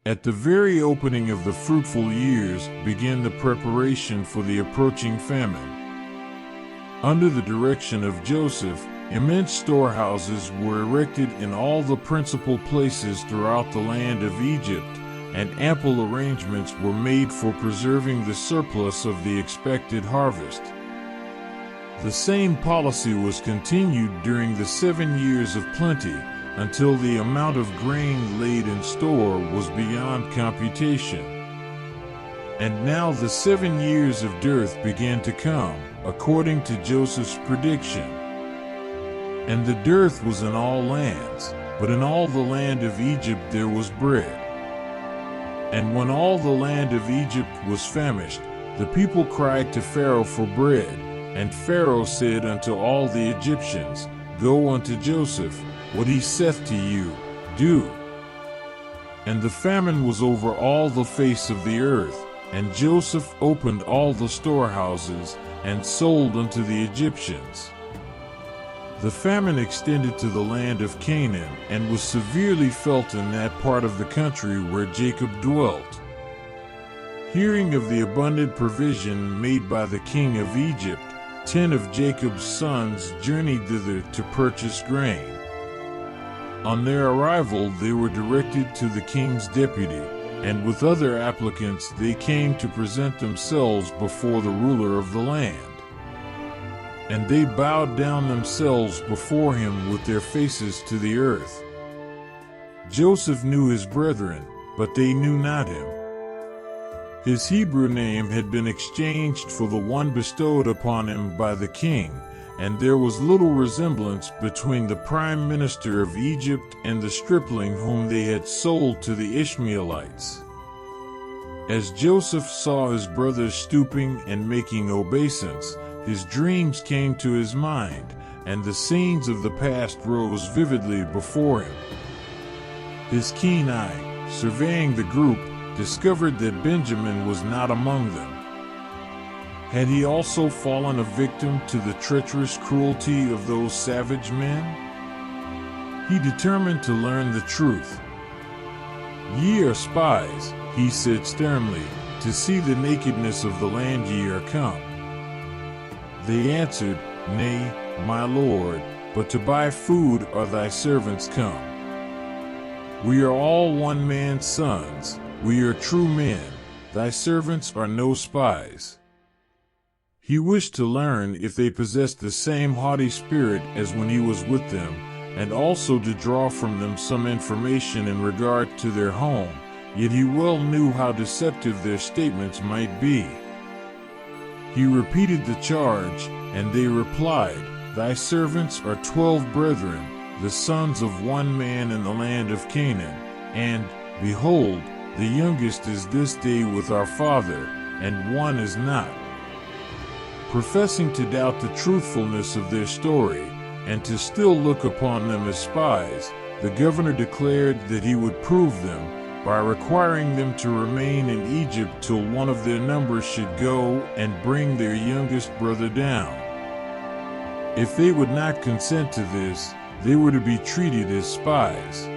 At the very opening of the fruitful years began the preparation for the approaching famine. Under the direction of Joseph, immense storehouses were erected in all the principal places throughout the land of Egypt, and ample arrangements were made for preserving the surplus of the expected harvest. The same policy was continued during the 7 years of plenty, until the amount of grain laid in store was beyond computation. And now the 7 years of dearth began to come, according to Joseph's prediction. And the dearth was in all lands, but in all the land of Egypt there was bread. And when all the land of Egypt was famished, the people cried to Pharaoh for bread. And Pharaoh said unto all the Egyptians, Go unto Joseph, what he saith to you, do. And the famine was over all the face of the earth, and Joseph opened all the storehouses, and sold unto the Egyptians. The famine extended to the land of Canaan, and was severely felt in that part of the country where Jacob dwelt. Hearing of the abundant provision made by the king of Egypt, 10 of Jacob's sons journeyed thither to purchase grain. On their arrival they were directed to the king's deputy, and with other applicants they came to present themselves before the ruler of the land. And they bowed down themselves before him with their faces to the earth. Joseph knew his brethren, but they knew not him. His Hebrew name had been exchanged for the one bestowed upon him by the king, and there was little resemblance between the prime minister of Egypt and the stripling whom they had sold to the Ishmaelites. As Joseph saw his brothers stooping and making obeisance, his dreams came to his mind, and the scenes of the past rose vividly before him. His keen eye, surveying the group, discovered that Benjamin was not among them. Had he also fallen a victim to the treacherous cruelty of those savage men? He determined to learn the truth. Ye are spies, he said sternly, to see the nakedness of the land ye are come. They answered, Nay, my lord, but to buy food are thy servants come. We are all one man's sons, we are true men, thy servants are no spies. He wished to learn if they possessed the same haughty spirit as when he was with them, and also to draw from them some information in regard to their home, yet he well knew how deceptive their statements might be. He repeated the charge, and they replied, Thy servants are 12 brethren, the sons of one man in the land of Canaan, and, behold, the youngest is this day with our father, and one is not. Professing to doubt the truthfulness of their story, and to still look upon them as spies, the governor declared that he would prove them by requiring them to remain in Egypt till one of their number should go and bring their youngest brother down. If they would not consent to this, they were to be treated as spies.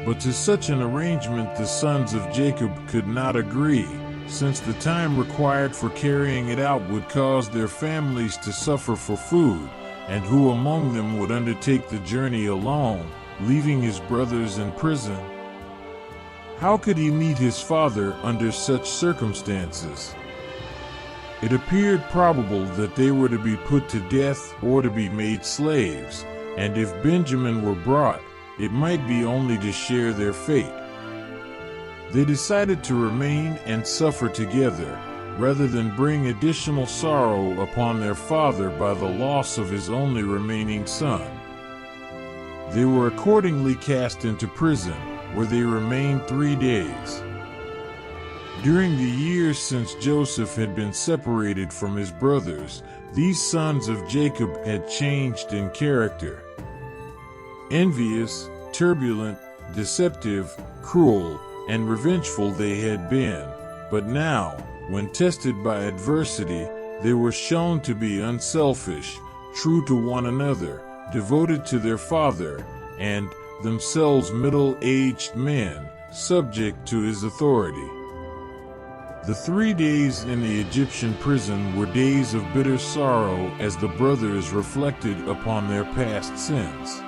But to such an arrangement the sons of Jacob could not agree, since the time required for carrying it out would cause their families to suffer for food, and who among them would undertake the journey alone, leaving his brothers in prison? How could he meet his father under such circumstances? It appeared probable that they were to be put to death or to be made slaves, and if Benjamin were brought, it might be only to share their fate. They decided to remain and suffer together, rather than bring additional sorrow upon their father by the loss of his only remaining son. They were accordingly cast into prison, where they remained 3 days. During the years since Joseph had been separated from his brothers, these sons of Jacob had changed in character. Envious, turbulent, deceptive, cruel, and revengeful they had been, but now, when tested by adversity, they were shown to be unselfish, true to one another, devoted to their father, and, themselves middle-aged men, subject to his authority. The 3 days in the Egyptian prison were days of bitter sorrow as the brothers reflected upon their past sins.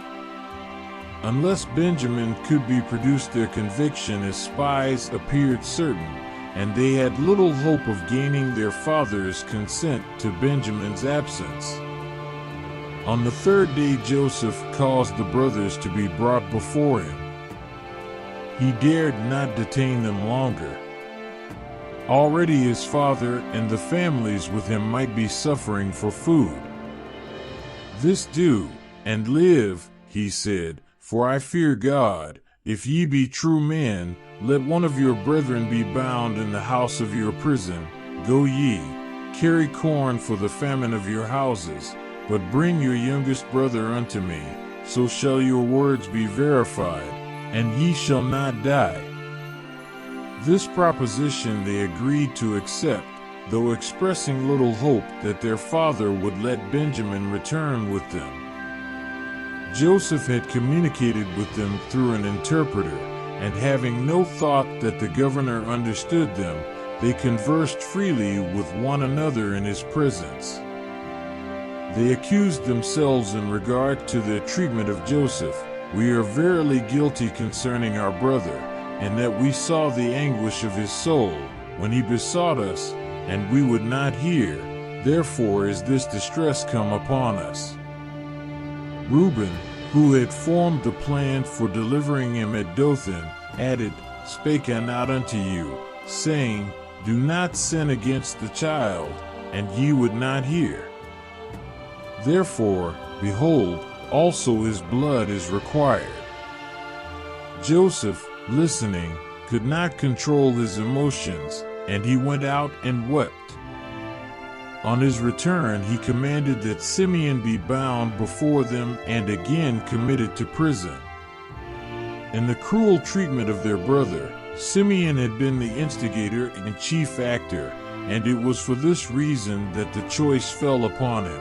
Unless Benjamin could be produced, their conviction as spies appeared certain, and they had little hope of gaining their father's consent to Benjamin's absence. On the 3rd day, Joseph caused the brothers to be brought before him. He dared not detain them longer. Already his father and the families with him might be suffering for food. "This do, and live," he said, "for I fear God. If ye be true men, let one of your brethren be bound in the house of your prison. Go ye, carry corn for the famine of your houses, but bring your youngest brother unto me, so shall your words be verified, and ye shall not die." This proposition they agreed to accept, though expressing little hope that their father would let Benjamin return with them. Joseph had communicated with them through an interpreter, and having no thought that the governor understood them, they conversed freely with one another in his presence. They accused themselves in regard to their treatment of Joseph. "We are verily guilty concerning our brother, and that we saw the anguish of his soul when he besought us, and we would not hear. Therefore is this distress come upon us." Reuben, who had formed the plan for delivering him at Dothan, added, "Spake I not unto you, saying, Do not sin against the child, and ye would not hear? Therefore, behold, also his blood is required." Joseph, listening, could not control his emotions, and he went out and wept. On his return, he commanded that Simeon be bound before them and again committed to prison. In the cruel treatment of their brother, Simeon had been the instigator and chief actor, and it was for this reason that the choice fell upon him.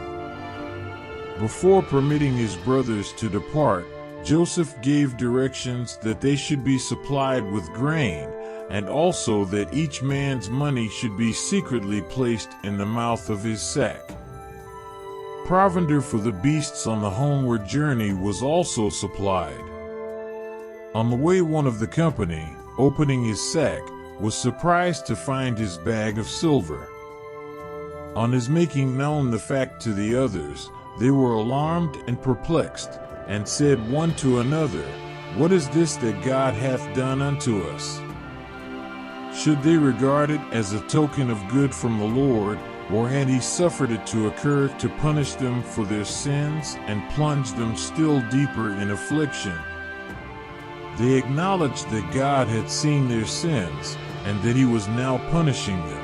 Before permitting his brothers to depart, Joseph gave directions that they should be supplied with grain, and also that each man's money should be secretly placed in the mouth of his sack. Provender for the beasts on the homeward journey was also supplied. On the way, one of the company, opening his sack, was surprised to find his bag of silver. On his making known the fact to the others, they were alarmed and perplexed, and said one to another, "What is this that God hath done unto us? Should they regard it as a token of good from the Lord, or had he suffered it to occur to punish them for their sins and plunge them still deeper in affliction?" They acknowledged that God had seen their sins, and that he was now punishing them.